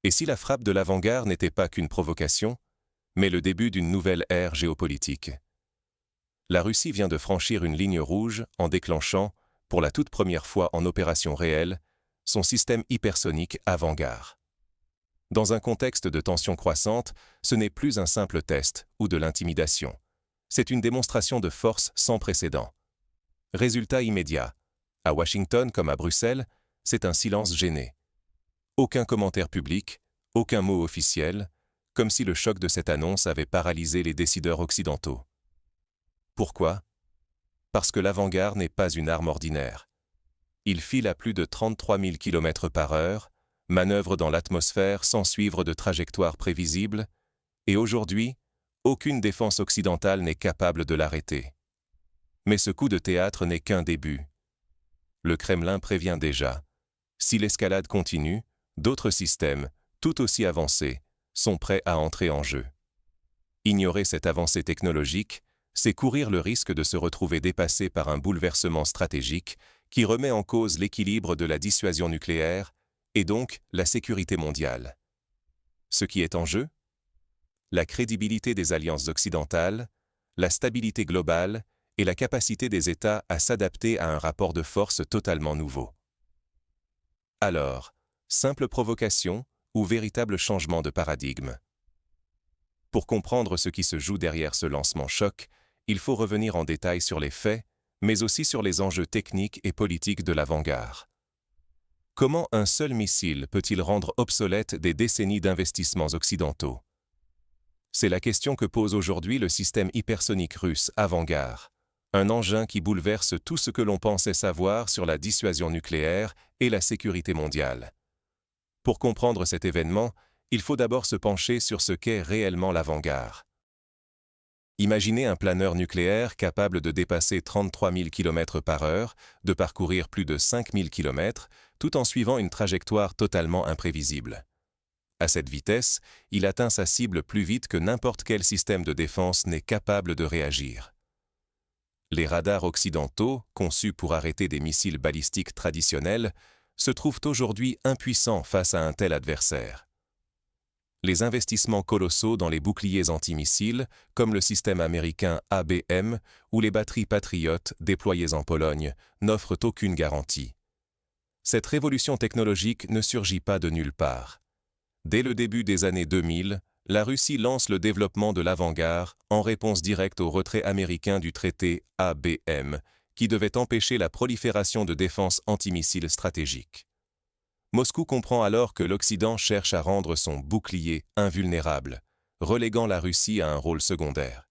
Et si la frappe de l'avant-garde n'était pas qu'une provocation, mais le début d'une nouvelle ère géopolitique? La Russie vient de franchir une ligne rouge en déclenchant, pour la toute première fois en opération réelle, son système hypersonique avant-garde. Dans un contexte de tension croissante, ce n'est plus un simple test ou de l'intimidation. C'est une démonstration de force sans précédent. Résultat immédiat. À Washington comme à Bruxelles, c'est un silence gêné. Aucun commentaire public, aucun mot officiel, comme si le choc de cette annonce avait paralysé les décideurs occidentaux. Pourquoi? Parce que l'avant-garde n'est pas une arme ordinaire. Il file à plus de 33 000 km/h, manœuvre dans l'atmosphère sans suivre de trajectoire prévisible, et aujourd'hui, aucune défense occidentale n'est capable de l'arrêter. Mais ce coup de théâtre n'est qu'un début. Le Kremlin prévient déjà. Si l'escalade continue, d'autres systèmes, tout aussi avancés, sont prêts à entrer en jeu. Ignorer cette avancée technologique, c'est courir le risque de se retrouver dépassé par un bouleversement stratégique qui remet en cause l'équilibre de la dissuasion nucléaire et donc la sécurité mondiale. Ce qui est en jeu? La crédibilité des alliances occidentales, la stabilité globale et la capacité des États à s'adapter à un rapport de force totalement nouveau. Alors, simple provocation ou véritable changement de paradigme? Pour comprendre ce qui se joue derrière ce lancement choc, il faut revenir en détail sur les faits, mais aussi sur les enjeux techniques et politiques de l'avant-garde. Comment un seul missile peut-il rendre obsolètes des décennies d'investissements occidentaux? C'est la question que pose aujourd'hui le système hypersonique russe Avangard, un engin qui bouleverse tout ce que l'on pensait savoir sur la dissuasion nucléaire et la sécurité mondiale. Pour comprendre cet événement, il faut d'abord se pencher sur ce qu'est réellement l'avant-garde. Imaginez un planeur nucléaire capable de dépasser 33 000 km/h, de parcourir plus de 5 000 km, tout en suivant une trajectoire totalement imprévisible. À cette vitesse, il atteint sa cible plus vite que n'importe quel système de défense n'est capable de réagir. Les radars occidentaux, conçus pour arrêter des missiles balistiques traditionnels, se trouvent aujourd'hui impuissants face à un tel adversaire. Les investissements colossaux dans les boucliers antimissiles, comme le système américain ABM ou les batteries Patriot déployées en Pologne, n'offrent aucune garantie. Cette révolution technologique ne surgit pas de nulle part. Dès le début des années 2000, la Russie lance le développement de l'avant-garde en réponse directe au retrait américain du traité ABM, qui devait empêcher la prolifération de défenses antimissiles stratégiques. Moscou comprend alors que l'Occident cherche à rendre son bouclier invulnérable, reléguant la Russie à un rôle secondaire.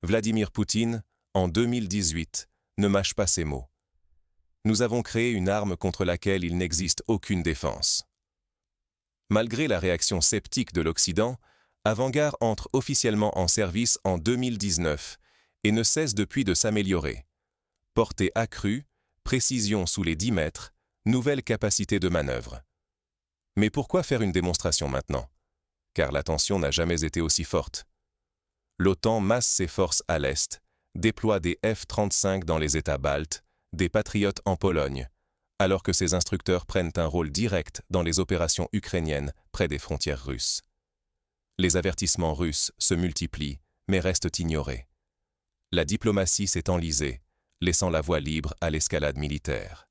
Vladimir Poutine, en 2018, ne mâche pas ses mots. Nous avons créé une arme contre laquelle il n'existe aucune défense. Malgré la réaction sceptique de l'Occident, Avangard entre officiellement en service en 2019 et ne cesse depuis de s'améliorer. Portée accrue, précision sous les 10 mètres, nouvelle capacité de manœuvre. Mais pourquoi faire une démonstration maintenant? Car la tension n'a jamais été aussi forte. L'OTAN masse ses forces à l'Est, déploie des F-35 dans les États baltes, des Patriotes en Pologne, alors que ses instructeurs prennent un rôle direct dans les opérations ukrainiennes près des frontières russes. Les avertissements russes se multiplient, mais restent ignorés. La diplomatie s'est enlisée, laissant la voie libre à l'escalade militaire.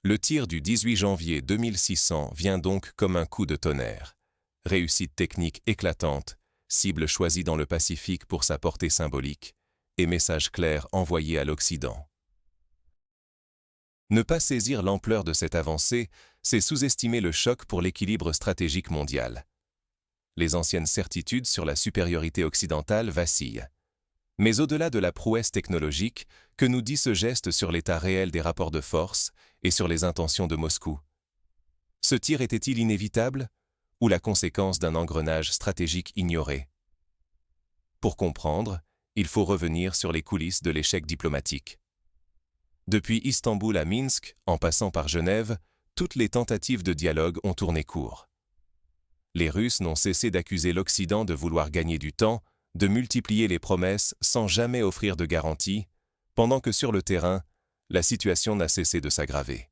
Le tir du 18 janvier 2600 vient donc comme un coup de tonnerre. Réussite technique éclatante, cible choisie dans le Pacifique pour sa portée symbolique, et message clair envoyé à l'Occident. Ne pas saisir l'ampleur de cette avancée, c'est sous-estimer le choc pour l'équilibre stratégique mondial. Les anciennes certitudes sur la supériorité occidentale vacillent. Mais au-delà de la prouesse technologique, que nous dit ce geste sur l'état réel des rapports de force et sur les intentions de Moscou? Ce tir était-il inévitable ou la conséquence d'un engrenage stratégique ignoré? Pour comprendre, il faut revenir sur les coulisses de l'échec diplomatique. Depuis Istanbul à Minsk, en passant par Genève, toutes les tentatives de dialogue ont tourné court. Les Russes n'ont cessé d'accuser l'Occident de vouloir gagner du temps, de multiplier les promesses sans jamais offrir de garanties, pendant que sur le terrain, la situation n'a cessé de s'aggraver.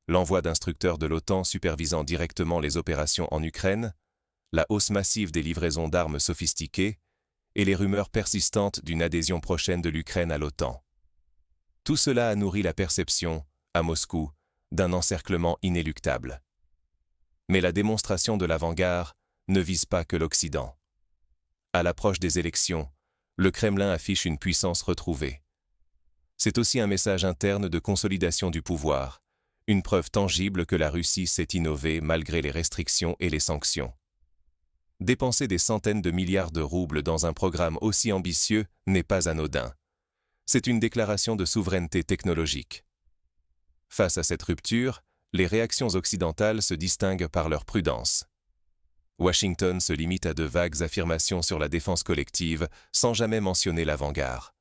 l'envoi d'instructeurs de l'OTAN supervisant directement les opérations en Ukraine, la hausse massive des livraisons d'armes sophistiquées et les rumeurs persistantes d'une adhésion prochaine de l'Ukraine à l'OTAN. Tout cela a nourri la perception, à Moscou, d'un encerclement inéluctable. Mais la démonstration de l'avant-garde ne vise pas que l'Occident. À l'approche des élections, le Kremlin affiche une puissance retrouvée. C'est aussi un message interne de consolidation du pouvoir, une preuve tangible que la Russie sait innover malgré les restrictions et les sanctions. Dépenser des centaines de milliards de roubles dans un programme aussi ambitieux n'est pas anodin. C'est une déclaration de souveraineté technologique. Face à cette rupture, les réactions occidentales se distinguent par leur prudence. Washington se limite à de vagues affirmations sur la défense collective sans jamais mentionner l'avant-garde.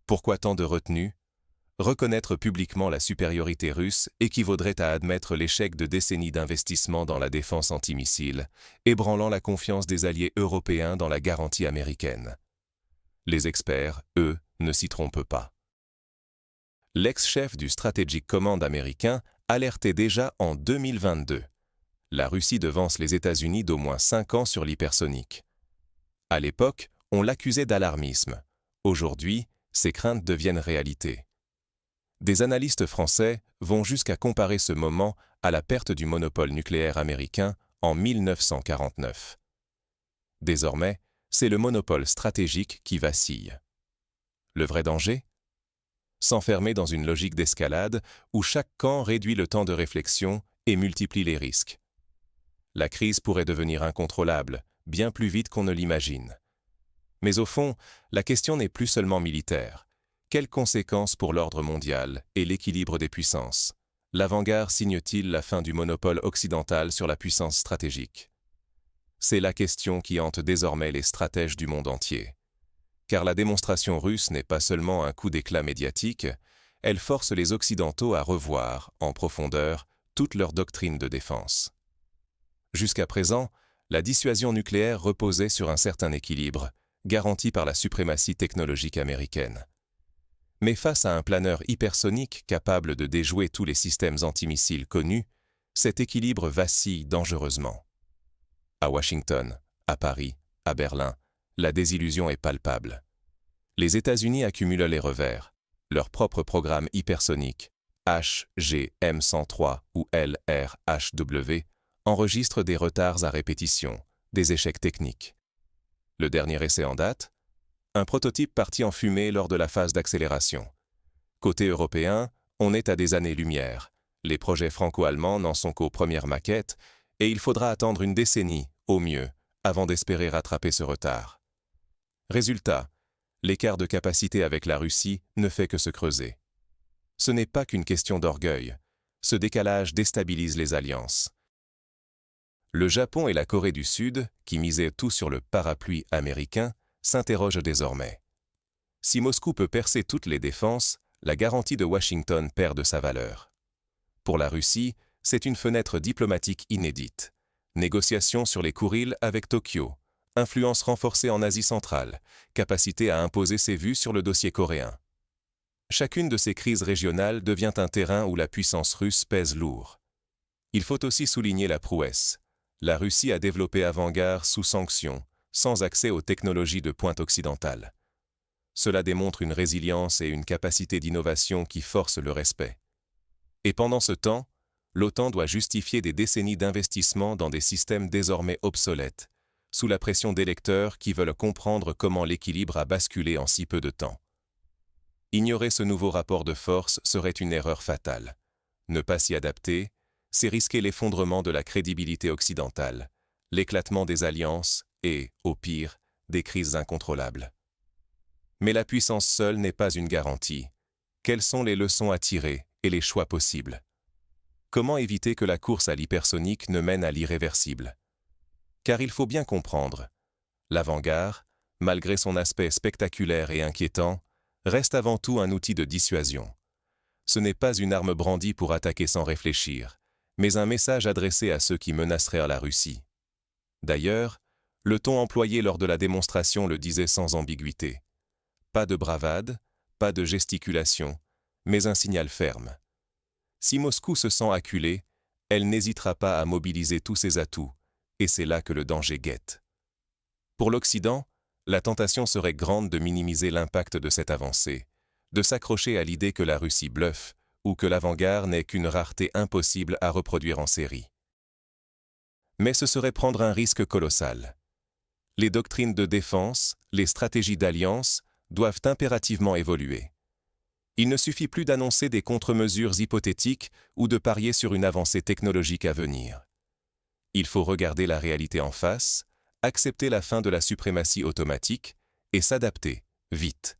Pourquoi tant de retenue ? Reconnaître publiquement la supériorité russe équivaudrait à admettre l'échec de décennies d'investissement dans la défense antimissile, ébranlant la confiance des alliés européens dans la garantie américaine. Les experts, eux, ne s'y trompent pas. L'ex-chef du Strategic Command américain alertait déjà en 2022. La Russie devance les États-Unis d'au moins 5 ans sur l'hypersonique. À l'époque, on l'accusait d'alarmisme. Aujourd'hui, ces craintes deviennent réalité. Des analystes français vont jusqu'à comparer ce moment à la perte du monopole nucléaire américain en 1949. Désormais, c'est le monopole stratégique qui vacille. Le vrai danger ? S'enfermer dans une logique d'escalade où chaque camp réduit le temps de réflexion et multiplie les risques. La crise pourrait devenir incontrôlable, bien plus vite qu'on ne l'imagine. Mais au fond, la question n'est plus seulement militaire. Quelles conséquences pour l'ordre mondial et l'équilibre des puissances ? L'avant-garde signe-t-il la fin du monopole occidental sur la puissance stratégique ? C'est la question qui hante désormais les stratèges du monde entier. Car la démonstration russe n'est pas seulement un coup d'éclat médiatique, elle force les Occidentaux à revoir, en profondeur, toute leur doctrine de défense. Jusqu'à présent, la dissuasion nucléaire reposait sur un certain équilibre, garanti par la suprématie technologique américaine. Mais face à un planeur hypersonique capable de déjouer tous les systèmes antimissiles connus, cet équilibre vacille dangereusement. À Washington, à Paris, à Berlin, la désillusion est palpable. Les États-Unis accumulent les revers. Leur propre programme hypersonique, HGM-103 ou LRHW, enregistre des retards à répétition, des échecs techniques. Le dernier essai en date ? Un prototype parti en fumée lors de la phase d'accélération. Côté européen, on est à des années-lumière. Les projets franco-allemands n'en sont qu'aux premières maquettes, et il faudra attendre une décennie, au mieux, avant d'espérer rattraper ce retard. Résultat, l'écart de capacité avec la Russie ne fait que se creuser. Ce n'est pas qu'une question d'orgueil. Ce décalage déstabilise les alliances. Le Japon et la Corée du Sud, qui misaient tout sur le parapluie américain, s'interrogent désormais. Si Moscou peut percer toutes les défenses, la garantie de Washington perd de sa valeur. Pour la Russie, c'est une fenêtre diplomatique inédite. Négociations sur les Kourils avec Tokyo, influence renforcée en Asie centrale, capacité à imposer ses vues sur le dossier coréen. Chacune de ces crises régionales devient un terrain où la puissance russe pèse lourd. Il faut aussi souligner la prouesse. La Russie a développé avant-garde sous sanctions, sans accès aux technologies de pointe occidentale. Cela démontre une résilience et une capacité d'innovation qui forcent le respect. Et pendant ce temps, l'OTAN doit justifier des décennies d'investissement dans des systèmes désormais obsolètes, sous la pression d'électeurs qui veulent comprendre comment l'équilibre a basculé en si peu de temps. Ignorer ce nouveau rapport de force serait une erreur fatale. Ne pas s'y adapter, c'est risquer l'effondrement de la crédibilité occidentale, l'éclatement des alliances et, au pire, des crises incontrôlables. Mais la puissance seule n'est pas une garantie. Quelles sont les leçons à tirer et les choix possibles ? Comment éviter que la course à l'hypersonique ne mène à l'irréversible ? Car il faut bien comprendre, l'avant-garde, malgré son aspect spectaculaire et inquiétant, reste avant tout un outil de dissuasion. Ce n'est pas une arme brandie pour attaquer sans réfléchir, mais un message adressé à ceux qui menaceraient la Russie. D'ailleurs, le ton employé lors de la démonstration le disait sans ambiguïté. Pas de bravade, pas de gesticulation, mais un signal ferme. Si Moscou se sent acculée, elle n'hésitera pas à mobiliser tous ses atouts, et c'est là que le danger guette. Pour l'Occident, la tentation serait grande de minimiser l'impact de cette avancée, de s'accrocher à l'idée que la Russie bluffe ou que l'avant-garde n'est qu'une rareté impossible à reproduire en série. Mais ce serait prendre un risque colossal. Les doctrines de défense, les stratégies d'alliance doivent impérativement évoluer. Il ne suffit plus d'annoncer des contre-mesures hypothétiques ou de parier sur une avancée technologique à venir. Il faut regarder la réalité en face, accepter la fin de la suprématie automatique et s'adapter, vite.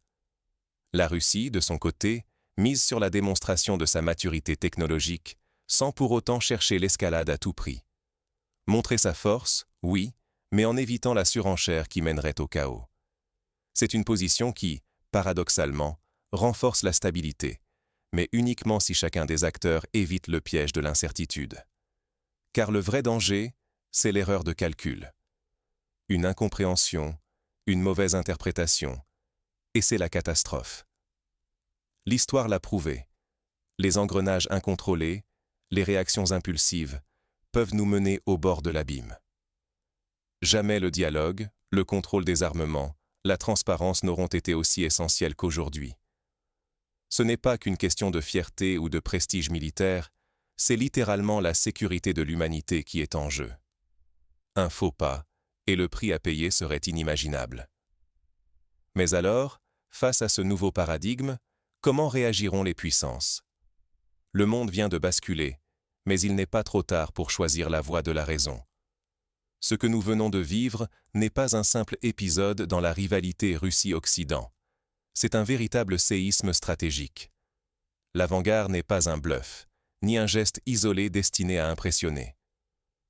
La Russie, de son côté, mise sur la démonstration de sa maturité technologique, sans pour autant chercher l'escalade à tout prix. Montrer sa force, oui, mais en évitant la surenchère qui mènerait au chaos. C'est une position qui, paradoxalement, renforce la stabilité, mais uniquement si chacun des acteurs évite le piège de l'incertitude. Car le vrai danger, c'est l'erreur de calcul. Une incompréhension, une mauvaise interprétation, et c'est la catastrophe. L'histoire l'a prouvé. Les engrenages incontrôlés, les réactions impulsives, peuvent nous mener au bord de l'abîme. Jamais le dialogue, le contrôle des armements, la transparence n'auront été aussi essentiels qu'aujourd'hui. Ce n'est pas qu'une question de fierté ou de prestige militaire, c'est littéralement la sécurité de l'humanité qui est en jeu. Un faux pas, et le prix à payer serait inimaginable. Mais alors, face à ce nouveau paradigme, comment réagiront les puissances? Le monde vient de basculer, mais il n'est pas trop tard pour choisir la voie de la raison. Ce que nous venons de vivre n'est pas un simple épisode dans la rivalité Russie-Occident. C'est un véritable séisme stratégique. L'avant-garde n'est pas un bluff, ni un geste isolé destiné à impressionner.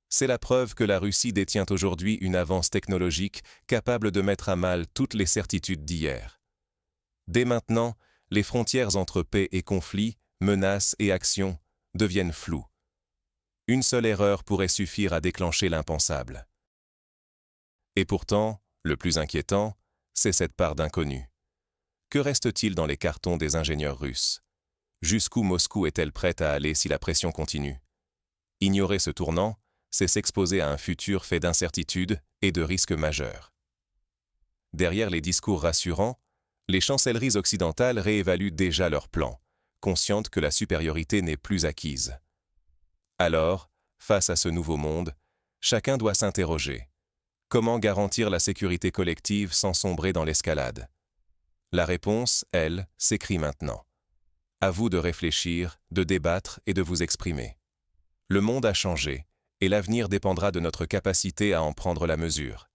C'est la preuve que la Russie détient aujourd'hui une avance technologique capable de mettre à mal toutes les certitudes d'hier. Dès maintenant, les frontières entre paix et conflit, menaces et actions deviennent floues. Une seule erreur pourrait suffire à déclencher l'impensable. Et pourtant, le plus inquiétant, c'est cette part d'inconnu. Que reste-t-il dans les cartons des ingénieurs russes? Jusqu'où Moscou est-elle prête à aller si la pression continue? Ignorer ce tournant, c'est s'exposer à un futur fait d'incertitudes et de risques majeurs. Derrière les discours rassurants, les chancelleries occidentales réévaluent déjà leurs plans, conscientes que la supériorité n'est plus acquise. Alors, face à ce nouveau monde, chacun doit s'interroger. Comment garantir la sécurité collective sans sombrer dans l'escalade? La réponse, elle, s'écrit maintenant. À vous de réfléchir, de débattre et de vous exprimer. Le monde a changé, et l'avenir dépendra de notre capacité à en prendre la mesure.